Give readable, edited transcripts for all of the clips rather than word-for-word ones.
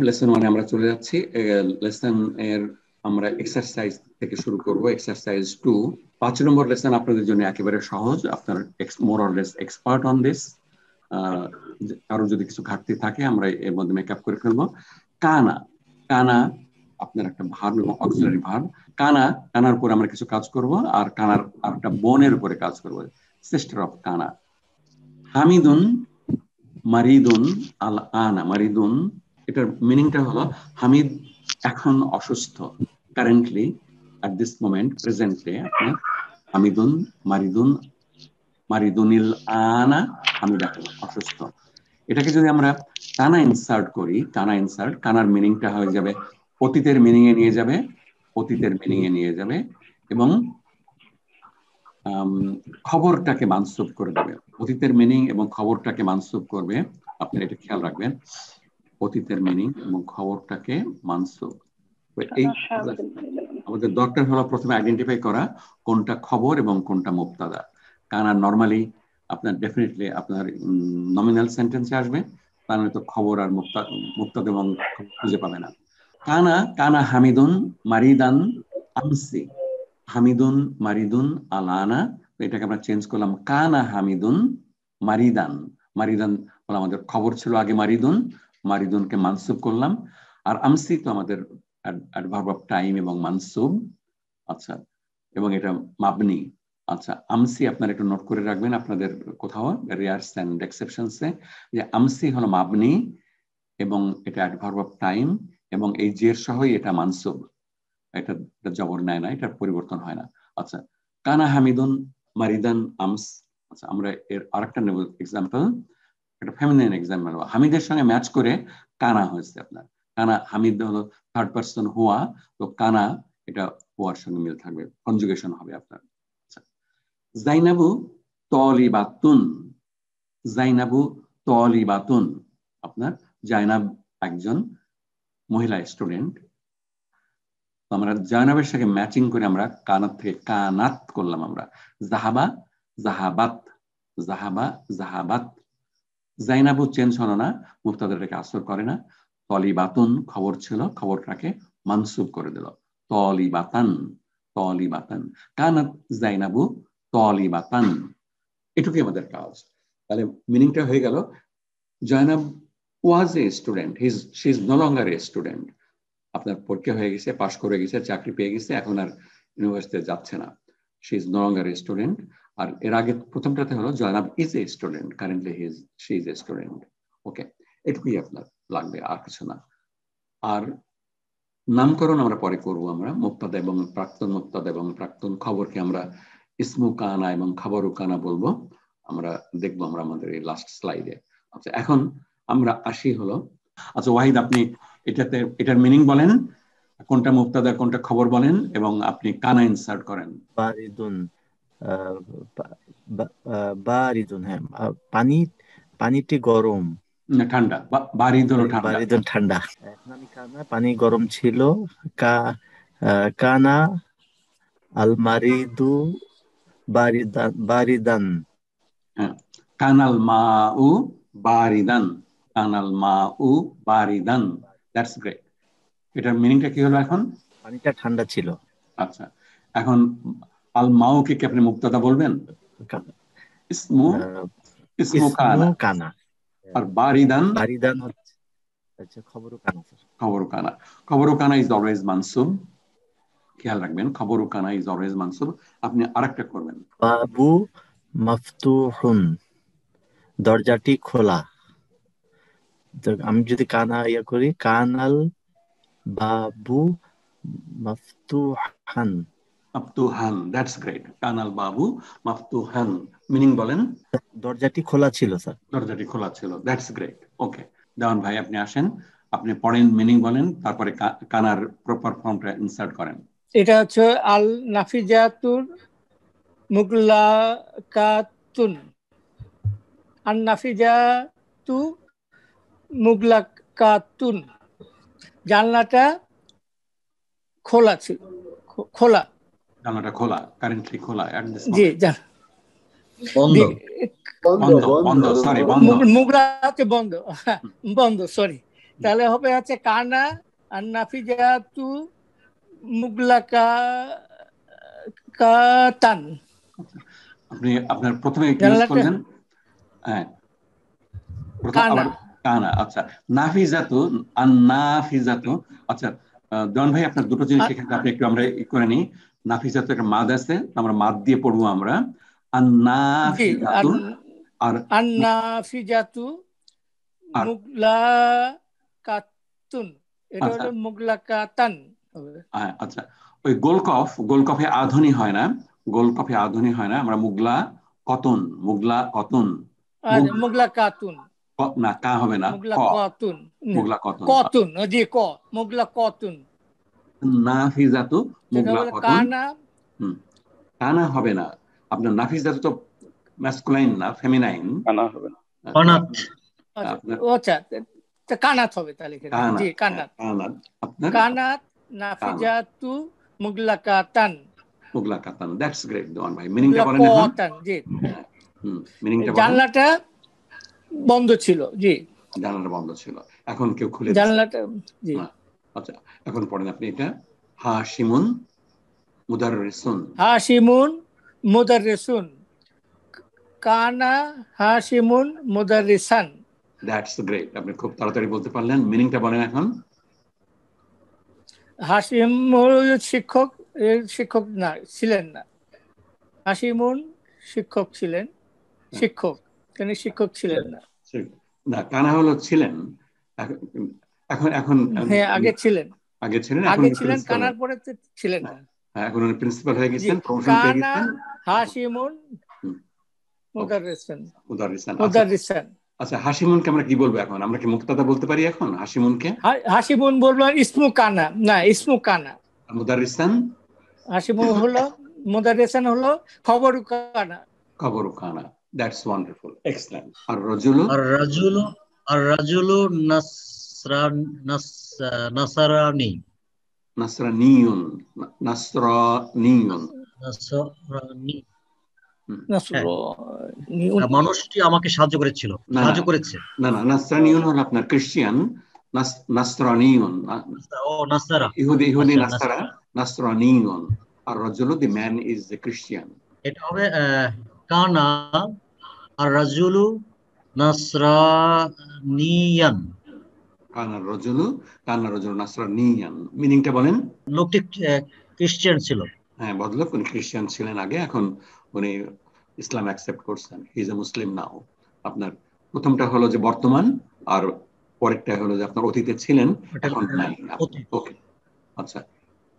Lesson 1 আমরা চলে যাচ্ছি। লেসন এর আমরা এক্সারসাইজ থেকে শুরু করব। এক্সারসাইজ 2, 5 নম্বর লেসন আপনাদের জন্য একেবারে সহজ। আপনার more or less expert on this. আরো যদি কিছু ঘাটতি থাকে আমরা এর মধ্যে মেকআপ করে ফেলবো। কানা, কানা আপনার একটা ভার্ব এবং অক্সিলারি ভার্ব। কানা, কানার উপর আমরা কিছু কাজ করব, আর কানার একটা বনের উপরে কাজ করব, সিস্টার অফ কানা। হামিদুন মারিদুন আল আনা, মারিদুন এটার মিনিংটা হলো হামিদ এখন অসুস্থ, currently, at this moment, presently. আপনার হামিদুন মারিদুন, মারিদুনিল আনা, হামিদ এখন অসুস্থ। এটাকে যদি আমরা কানা ইনসার্ট করি, কানা ইনসার্ট, কানার মিনিংটা হয়ে যাবে অতীতের মিনিং এ নিয়ে যাবে, অতীতের মিনিং এ নিয়ে যাবে, এবং খবরটাকে মানসুব করে দেবে। অতীতের মিনিং এবং খবরটাকে মানসুব করবে। আপনারা এটা খেয়াল রাখবেন, অতীতের মিনিং এবং খবরটাকে মানসুব। এই আমাদের দরকার হলো প্রথমে আইডেন্টিফাই করা কোনটা খবর এবং কোনটা মুবতাদা। কারণ নরমালি আপনার ডেফিনেটলি আপনার নমিনাল সেন্টেন্সে আসবে, তার মানে তো খবর আর মুবতাদা এবং খুঁজে পাবে না। কানা, কানা হামিদুন মারিদান আমসি, হামিদুন মারিদুন আলানা। এটাকে আমরা চেঞ্জ করলাম, কানা হামিদুন মারিদান। মারিদান হলো আমাদের খবর ছিল আগে, মারিদুন, মারিদুনকে মানসুব করলাম। আর আমসি তো আমাদের অ্যাডভার্ব অফ টাইম এবং মানসুব। আচ্ছা, এবং এটা মাবনি। আচ্ছা, আমসি আপনারা একটু নোট করে রাখবেন আপনাদের কোথাও রেয়ারস এন্ড এক্সেপশনসে, যে আমসি হলো মাবনি এবং এটা অ্যাডভার্ব অফ টাইম, এবং এই জের সহই এটা মানসুব। এটা জবর নেয় না, এটা পরিবর্তন হয় না। আচ্ছা, কানা হামিদুন মারিদান আমস। আচ্ছা, আমরা এর আরেকটা নেব এক্সাম্পল, একটা ফেমিনিন এক্সাম্পল। হামিদের সঙ্গে ম্যাচ করে কানা হয়েছে আপনার। কানা, হামিদ হলো থার্ড পারসন হুয়া, তো কানা এটা হুয়ার সঙ্গে মিল থাকবে, কনজুগেশন হবে আপনার। আচ্ছা, জাইনাবু তলিবাতুন, জাইনাবু তলিবাতুন, আপনার জাইনাব একজন মহিলা স্টুডেন্ট। আমরা জাইনাবের সাথে ম্যাচিং করে আমরা কানাত থেকে কানাত করলাম আমরা। জাহাবা জাহাবাত, জাহাবা জাহাবাত। জাইনাবু চেঞ্জ হলো না, মুবতাদাটাকে আসর করে না। তলিবাতুন খবর ছিল, খবরটাকে মানসুব করে দিল, তলিবাতান, তলিবাতান। কানাত জাইনাবু তলিবাতান, এটুকুই আমাদের কাজ। তাহলে মিনিংটা হয়ে গেল, Zainab was a student, she is no longer a student. আপনার পরীক্ষা হয়ে গেছে, পাশ করে গেছে, চাকরি পেয়ে গেছে, এখন আর ইউনিভার্সিটিতে যাচ্ছে না, she is no longer a student. আর এর আগে প্রথমটাতে হলো Zainab is a student, currently she is a student. Okay, এটুকুই আপনার লাগবে, আর কিছু না। আর নামকরণ আমরা পরে করব। আমরা মুবতাদা এবং প্রাক্তন, মুবতাদা এবং প্রাক্তন খবরকে আমরা ইসমু কানা এবং খবরু কানা বলবো। আমরা দেখবো আমরা আমাদের এই লাস্ট স্লাইডে। আচ্ছা, এখন আমরা আসি হলো, আচ্ছা ওয়াহিদ আপনি এটার মিনিং বলেন, কোনটা মুবতাদা কোনটা খবর বলেন, এবং আপনি কানা ইনসার্ট করেন। বারিদুন, বারিদুন, হ্যাঁ, পানি, পানিটি গরম না, ঠান্ডা, বারিদ হলো ঠান্ডা। বারিদুন ঠান্ডা। এখন আমি কানা, পানি গরম ছিল। কা কানা আল মারিদু বারিদান, বারিদান। হ্যাঁ, কানাল মাউ বারিদান, কানাল মাউ বারিদান। That's great. এটার মিনিংটা কি হলো এখন? পানিটা ঠান্ডা ছিল। আচ্ছা, এখন আল মাউকে কি আপনি মুবতাদা বলবেন? ইসমু, ইসমু ইসমু কানা। কানা। আর বারিদান, বারিদান হচ্ছে আচ্ছা খবরও কানা স্যার। খবরু কানা। খবরু কানা ইজ অলওয়েজ মানসুব, খেয়াল রাখবেন, খবরু কানা ইজ অলওয়েজ মানসুব। আপনি আরেকটা করবেন, বাবু মাফতুহুন, দরজাটি খোলা। তো আমি যদি কানা ইয়া করি, Canal Babu মাফতুহান। মাফতুহান, that's great. Canal Babu মাফতুহান, meaning বলেন? দরজাটি খোলা ছিল স্যার। দরজাটি খোলা ছিল, দ্যাটস গ্রেট। ওকে, দেওয়ান ভাই আপনি আসেন, আপনি পড়েন, মিনিং বলেন, তারপরে কানার প্রপার ফর্মটা ইনসার্ট করেন। এটা হচ্ছে আল নাফিজাতুর মুগলাকাতুন, আন নাফিজাতু মুগলাকাতুন, জানলাটা খোলা ছিল, খোলা, জানলাটা খোলা, কারেন্টলি খোলা, জি, বন্ধ, বন্ধ, সরি, বন্ধ, মুগলাতে বন্ধ, বন্ধ, সরি, তাহলে হবে হচ্ছে কানা আর নাফিজাতু মুগলাকাতান। আপনি আপনার প্রথমে কি ইউজ জানলাটা করলেন? হ্যাঁ, প্রথম কানা। আবার কানা। আচ্ছা, নাফিজাতু আর নাফিজাতু। আচ্ছা, জন ভাই আপনার দুটো জিনিস এখানে আপনি একটু আমরা করে নিই। নাফিজাতু একটা মাদ আছে, আমরা মাদ দিয়ে পড়বো আমরা। আর জি, নাফিজাতু আর আর নাফিজাতু আর মুগলাকাতুন, এটা আচ্ছা হলো মুগলাকাতান হবে। আচ্ছা, ওই গোলকফে আধুনি হয় না, গোলকফে আধুনি হয় না, আমরা মুগলা কতন, মুগলা কতন। আর মুগলাকাতুন, না, কা হবে না, ক, মুগলাকাতুন, মুগলা কতন। কতুন, জি ক, মুগলাকাতুন। নাফিজাতু সেটা মুগলা হলো কতন। কানা। কানা হবে না, আপনার নাফিজাতু তো ম্যাসকুলাইন না, ফেমিনাইন। কানা হবে না, কানাত। আচ্ছা, কানাত হবে তাহলে। জি, কানাত। আপনার কানাত নাফিজাতু মুগলাকাতান। মুগলাকাতান, দ্যাটস গ্রেট দোয়ান ভাই। মিনিংটা বলেন এখন। জি, মিনিংটা বলেন। জানলাটা বন্ধ ছিল। জি, জানালা বন্ধ ছিল, এখন কেউ খুলে জানলাটা। জি, আচ্ছা, এখন পড়েন আপনি এটা। হাশিমুন মুদাররিসুন। হাশিমুন মুদাররিসুন। কানা হাশিমুন মুদাররিসান। দ্যাটস গ্রেট, আপনি খুব তাড়াতাড়ি বলতে পারলেন। মিনিংটা বলেন এখন। হাশিম শিক্ষক, শিক্ষক না ছিলেন না। হাশিমুন শিক্ষক ছিলেন, শিক্ষক, তিনি শিক্ষক ছিলেন না। না, কানা হলো ছিলেন। এখন এখন হ্যাঁ, আগে ছিলেন, আগে ছিলেন, আগে ছিলেন, কানার পরে ছিলেন না। এখন উনি প্রিন্সিপাল হয়ে গেছেন, প্রমোশন পেয়ে কানা গেছেন। হাশিমুন মুদাররিসান। মুদাররিসান। মুদাররিসান। আচ্ছা, হাশিমুনকে আমরা কি বলবো এখন? আমরা কি মুক্তাদা বলতে পারি এখন হাশিমুনকে? হাশিমুন বলবো ইসমু কানা, না ইসমু কানা। মুদাররিসান, হাশিমুন হলো, মুদাররিসান হলো খবরু কানা। খবরু কানা। That's wonderful, excellent. আর রাজুলু, রাজুলু নাসরানি। নাসরানিয়ুন, নাসরানিয়ুন। মানুষটি আমাকে সাহায্য করেছিল, সাহায্য করেছে। না, নাসরানিয়ুন হলো আপনার খ্রিস্টান, নাসরানিয়ুন নাসারা, ইহুদি নাসারা, নাসরানিয়ুন। আর রাজুলু, দি ম্যান ইজ এ খ্রিস্টান। এটা হবে কানা আর রাজুলু নাসরানিয়ান। কানা রাজুলু নাসরানিয়ান। মিনিংটা বলেন। লোকটি খ্রিস্টান ছিল। হ্যাঁ, ভদ্রলোক, উনি খ্রিস্টান ছিলেন আগে, এখন উনি ইসলাম অ্যাকসেপ্ট করছেন, হি ইজ এ মুসলিম নাও। আপনার প্রথমটা হলো যে বর্তমান, আর পরেরটা হলো যে আপনার অতীতে ছিলেন, এখন নাই। ওকে, আচ্ছা,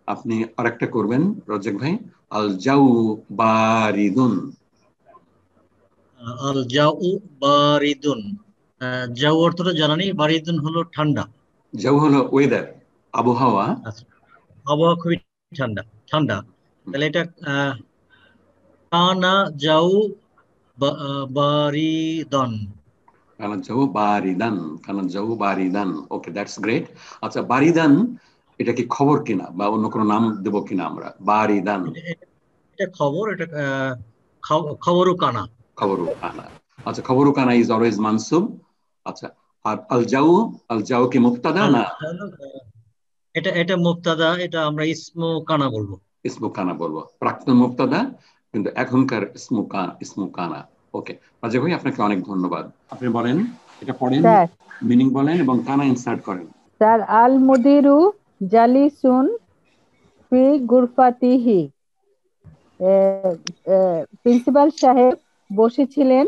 আপনি আরেকটা করবেন রজ্জাক ভাই। আল জাউ বারিদুন। আল জাউ বারিদুন, জাউ অর্থটা জানা নেই, বারিদুন হলো ঠান্ডা। জাউ হলো ওয়েদার, আবহাওয়া। আবহাওয়া খুবই ঠান্ডা, ঠান্ডা। তাহলে এটা কানা জাউ বারিদান। কানা জাউ বারিদান, কানা জাউ বারিদান। ওকে, দ্যাটস গ্রেট। আচ্ছা, বারিদান এটা কি খবর কিনা, বা অন্য কোনো নাম দেব কিনা আমরা? বারিদান এটা খবর, এটা খবরু কানা। খবরু কানা। আচ্ছা, খবরু কানা ইজ অলওয়েজ মানসুব। আচ্ছা, আর আল জাউ কি মুবতাদা না? এটা মুবতাদা, এটা আমরা ইসমু কানা বলবো। ইসমু কানা বলবো, প্রাক্তন মুবতাদা, কিন্তু এখনকার ইসমু কানা। ওকে, রাজা ভাই, আপনাকে অনেক ধন্যবাদ। আপনি বলেন, এটা পড়েন, মিনিং বলেন এবং কানা ইনসার্ট করেন। স্যার, আল মুদিরু জালিসুন ফি গুরফাতিহি। প্রিন্সিপাল সাহেব বসেছিলেন,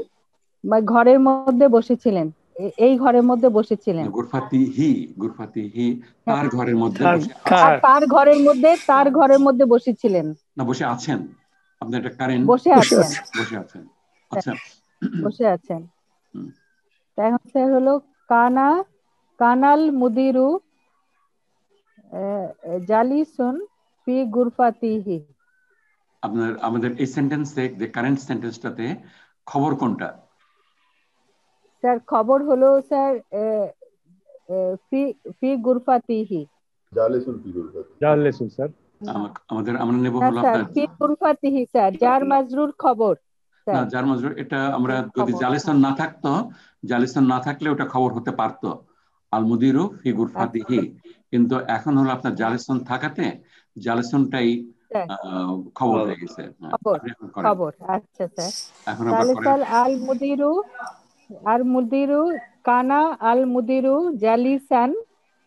ঘরের মধ্যে বসেছিলেন, এই ঘরের মধ্যে বসেছিলেন। গুরফাতিহি তার ঘরের মধ্যে, তার ঘরের মধ্যে বসেছিলেন, না বসে আছেন। আপনি এটা কারেন্ট, বসে আছেন। আচ্ছা, বসে আছেন। তাই হচ্ছে হলো কানাল মুদিরু জালিসুন ফি গুরফাতিহি। আপনার আমাদের এই সেন্টেন্সে, যে কারেন্ট সেন্টেন্সটাতে খবর কোনটা? স্যার, খবর হলো স্যার ফি গুরফাতিহি। জালিসুন স্যার। আমরা নেব হলো আপনার ফি গুরফাতিহি স্যার, জার মাজরুর খবর। না, জার মাজরুর, এটা আমরা যদি জালিসুন না থাকতো, জালিসুন না থাকলে ওটা খবর হতে পারতো। আল মুদিরু ফি গুরফাতিহি, কিন্তু এখন হলো আপনার জালেসন থাকাতে জালেসনটাই স্যার খবর হয়ে গেছে। খবর আপনি এখন করেন, খবর আচ্ছা স্যার। এখন আবার তাহলে করেন। স্যার আল মুদিরু কানা আল মুদিরু জালিসান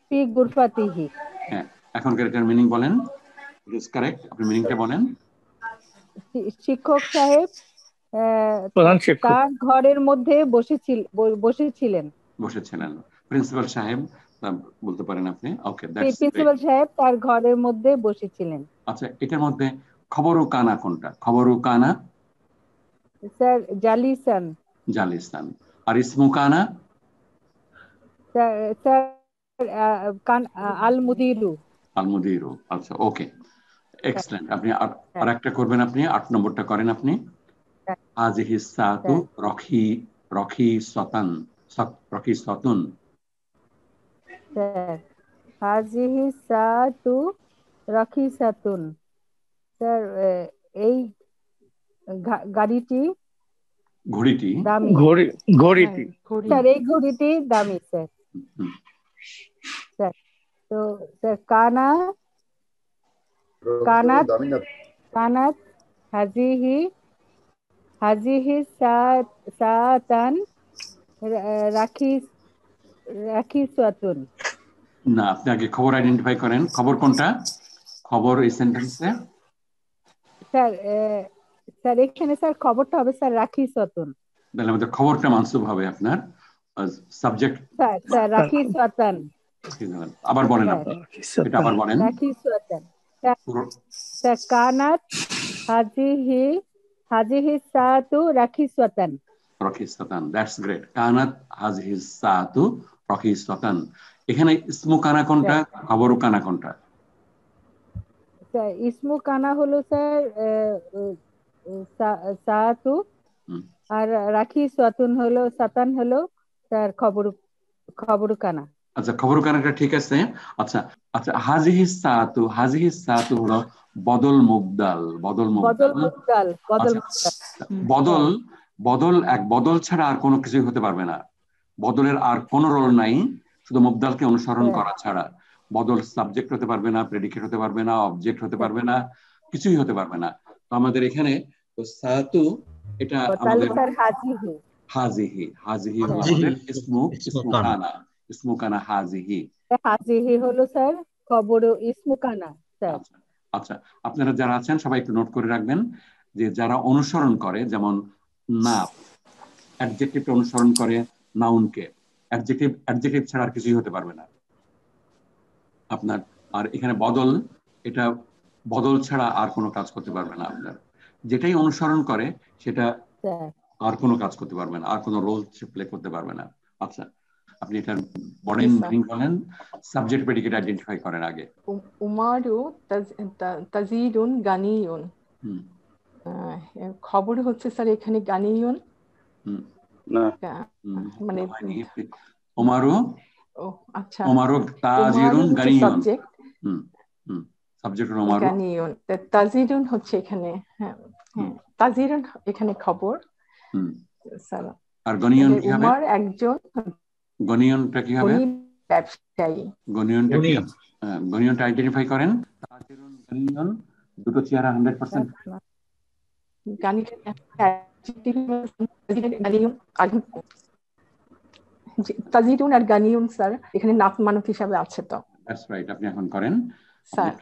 ফি গুরফাতিহি। হ্যাঁ, এখনকার এটার মিনিং বলেন। ইট ইজ কারেক্ট, আপনি মিনিংটা বলেন। শিক্ষক সাহেব প্রধান শিক্ষক তার ঘরের মধ্যে বসেছিলেন। বসেছিলেন। প্রিন্সিপাল সাহেব বলতে পারেন আপনি। ওকে, দ্যাটস গ্রেট। প্রিন্সিপাল সাহেব তার ঘরের মধ্যে বসেছিলেন। আচ্ছা, এটার মধ্যে খবরু কানা কোনটা? খবরু কানা স্যার জালিসান। জালিসান। আর ইসমু কানা? স্যার আল মুদিরু। আল মুদিরু। আচ্ছা, ওকে, এক্সেলেন্ট। আপনি আর একটা করবেন, আপনি 8 নম্বরটা করেন আপনি। হাযিহি সাতু রাখিসাতান। রাখিসাতুন। স্যার হাযিহি সাতু রাখিসাতুন। স্যার এই গাড়িটি ঘড়িটি দামি। ঘড়িটি স্যার এই ঘড়িটি দামি স্যার। স্যার তো স্যার কানাত হাজিহি সাতান রাখিসাতুন। না, আপনি আগে খবর আইডেন্টিফাই করেন। খবর কোনটা? খবর এই সেন্টেন্সে স্যার স্যার এখানে স্যার খবরটা হবে স্যার রাখিসাতুন। তাহলে আমাদের খবরটা মানসুব হবে আপনার সাবজেক্ট। স্যার রাখিসাতান। আবার বলেন আপনি, এটা আবার বলেন। রাখিসাতান। স্যার কানাত হাজিহি সাতু রাখিসাতান। রাখিসাতান, দ্যাটস গ্রেট। কানাত হাযিহি সাতু রাখিসাতান। এখানে ইসমু কানা কোনটা, খবরু কানা কোনটা? স্যার ইসমু কানা হলো স্যার সাতু, আর রাখিসাতুন হলো সাতান হলো স্যার খবরু কানা। আচ্ছা, খবরু কানাটা ঠিক আছে। আচ্ছা আচ্ছা, হাযিহি সাতু হলো বদল মুবদাল। বদল এক বদল ছাড়া আর কোনো কিছুই হতে পারবে না। বদলের আর কোনো রোল নাই, শুধু মুবদালকে অনুসরণ করা ছাড়া। বদল সাবজেক্ট হতে পারবে না, প্রেডিকেট হতে পারবে না, অবজেক্ট হতে পারবে না, কিছুই হতে পারবে না। তো আমাদের এখানে তো সাতু, এটা আমাদের হাযিহি হলো আমাদের ইসমু কানা হাযিহি। হাযিহি হলো স্যার খবরু ইসমু কানা স্যার। আচ্ছা, আপনারা যারা আছেন সবাই একটু নোট করে রাখবেন যে যারা অনুসরণ করে, যেমন নাত অ্যাডজেক্টিভটা অনুসরণ করে নাউনকে, অ্যাডজেক্টিভ ছাড়া আর কিছুই হতে পারবে না আপনার। আর এখানে বদল, এটা বদল ছাড়া আর কোনো কাজ করতে পারবে না আপনার। যেটাই অনুসরণ করে সেটা আর কোনো কাজ করতে পারবে না, আর কোনো রোল প্লে করতে পারবে না। আচ্ছা, আপনি এটা বলেন, মিনিং বলেন, সাবজেক্ট প্রেডিকেট আইডেন্টিফাই করেন আগে। উমারু তাজিরুন গানিয়ুন। খবর হচ্ছে স্যার এখানে গানিয়ুন। মানে উমারু, আচ্ছা, উমারু তাজিরুন গানিয়ুন। Subject, subject উমারু গানিয়ুন। তাজিরুন হচ্ছে এখানে, তাজিরুন এখানে খবর স্যার। আর গনিয়ন কি হবে? উমার একজন, গনিয়নটা কি হবে? ব্যবসায়ী। গনিয়নটা কি? গনিয়নটা আইডেন্টিফাই করেন। তাজিরুন গনিয়ন দুটো চেহারা 100%। তাজিরুন আর গানিয়ুন স্যার এখানে নাত মানত হিসাবে আছে। তো দ্যাটস রাইট, আপনি এখন করেন,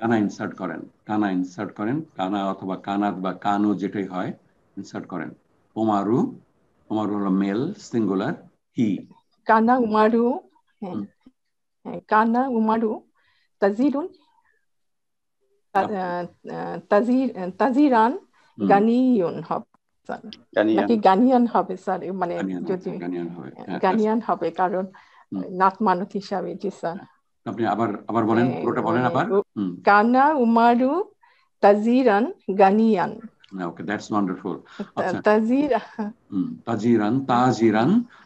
কানা ইনসার্ট করেন। কানা অথবা কানাত বা কানো যেটাই হয় ইনসার্ট করেন। উমারু হলো মেল সিঙ্গুলার, হি। কানা উমারু তাজিরুন তাজিরান গানিয়ুন হবে নাকি গানিয়ান হবে স্যার? মানে যদি গানিয়ান হবে, কারণ নাত মানত হিসাবে। জি স্যার, আপনি আবার বলেন, পুরোটা বলেন আবার। কানা উমারু তাজিরান গানিয়ান। ওকে, দ্যাটস ওয়ান্ডারফুল। আচ্ছা, তাজিরান।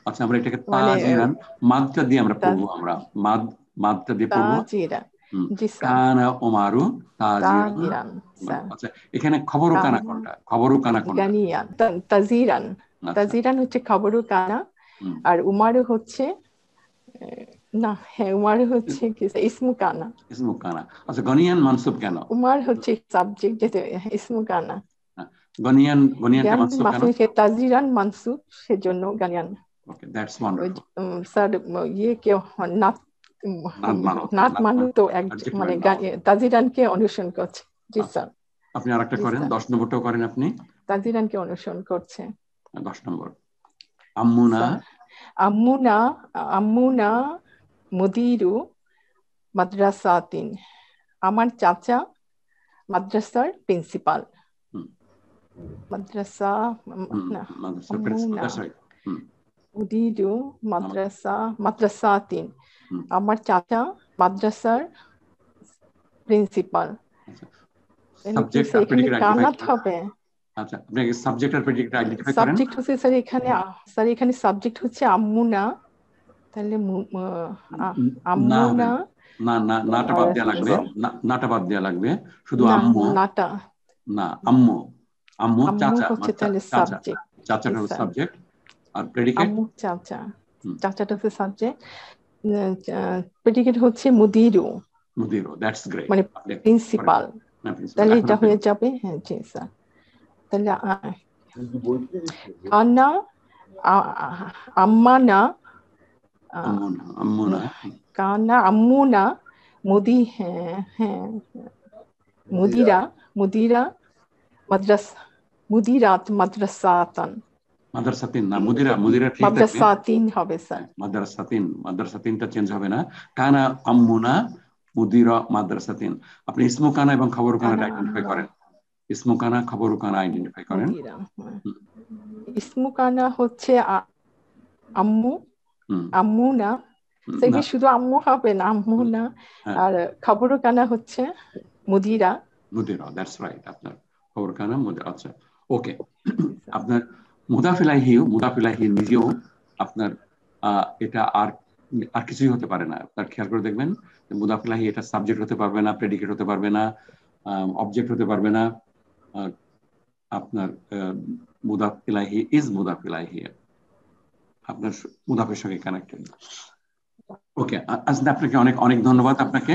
আচ্ছা, আমরা এটাকে তাজিরান মাদটা দিয়ে আমরা পড়বো, মাদটা দিয়ে পড়বো। কানা উমারু তাজিরান। আচ্ছা, এখানে খবরু কানা কোনটা? গানিয়ান। তাজিরান হচ্ছে খবরু কানা, আর উমারু হচ্ছে না, হ্যাঁ উমার হচ্ছে কি ইসমু কানা। ইসমু কানা। আচ্ছা গনিয়ান মানসুব কেন? উমার হচ্ছে সাবজেক্ট, যেটা ইসমু কানা। গনিয়ানটা মানসুব কেন? তাজিরান মানসুব, সেজন্য গানিয়ান। ওকে, দ্যাটস ওয়ান্ডারফুল। স্যার ইয়ে কে নাত মানু তো মানে তাজিরানকে অনুসরণ করছে। জি স্যার। আপনি আরেকটা করেন, 10 নম্বরটাও করেন আপনি। তাজিরানকে অনুসরণ করছে। 10 নম্বর। আম্মুনা আম্মুনা মুদিরু মাদ্রাসাতিন। আমার চাচা মাদ্রাসার প্রিন্সিপাল। মাদ্রাসা মুদিরু মাদ্রাসাতিন। আমার চাচা মাদ্রাসার প্রিন্সিপাল। কানাত হবে। আচ্ছা, আপনি সাবজেক্ট আর প্রেডিকেট আইডেন্টিফাই করেন। সাবজেক্ট হচ্ছে স্যার এখানে সাবজেক্ট হচ্ছে আম্মুনা। তাহলে আম্মুনা নাটা বাদ দেয়া লাগবে, নাটা বাদ দেয়া লাগবে, শুধু আম্মু। নাটা না, আম্মু চাচা হচ্ছে তাহলে সাবজেক্ট। চাচাটা হলো সাবজেক্ট আর প্রেডিকেট আম্মু চাচাটা হচ্ছে সাবজেক্ট। প্রেডিকেট হচ্ছে মুদিরু। দ্যাটস গ্রেট, মানে প্রিন্সিপাল। তাহলে এটা হয়ে যাবে। হ্যাঁ জি স্যার। তাহলে আন্না আম্মানা কানা আম্মুনা মুদিরা মুদিরাত মাদ্রাসাতান। মাদ্রাসাতিন না, মুদিরা ঠিক থাকবে। মাদ্রাসাতিন হবে স্যার। মাদ্রাসাতিনটা চেঞ্জ হবে না। কানা আম্মুনা মুদিরা মাদ্রাসাতিন। আপনি ইসমু কানা এবং খবর কানাটা আইডেন্টিফাই করেন। ইসমু কানা খবর কানা আইডেন্টিফাই করেন। ইসমু কানা হচ্ছে আম্মু, আম্মুনা। সেটা শুধু আম্মু হবে না, আম্মুনা। আর খবর কানা হচ্ছে মুদিরা। That's right. আপনার খবর কানা মুদিরা। আচ্ছা ওকে। আপনার মুদাফিলাহি নিজেও আপনার এটা আর কিছুই হতে পারে না। আপনার খেয়াল করে দেখবেন মুদাফিলাহি এটা সাবজেক্ট হতে পারবে না, প্রেডিকেট হতে পারবে না, অবজেক্ট হতে পারবে না। আপনার মুদাফিলাহি ইজ মুদাফিলাহি আপনার মুদাফের সঙ্গে কানেক্টেড। ওকে, আজ আপনাকে অনেক অনেক ধন্যবাদ আপনাকে।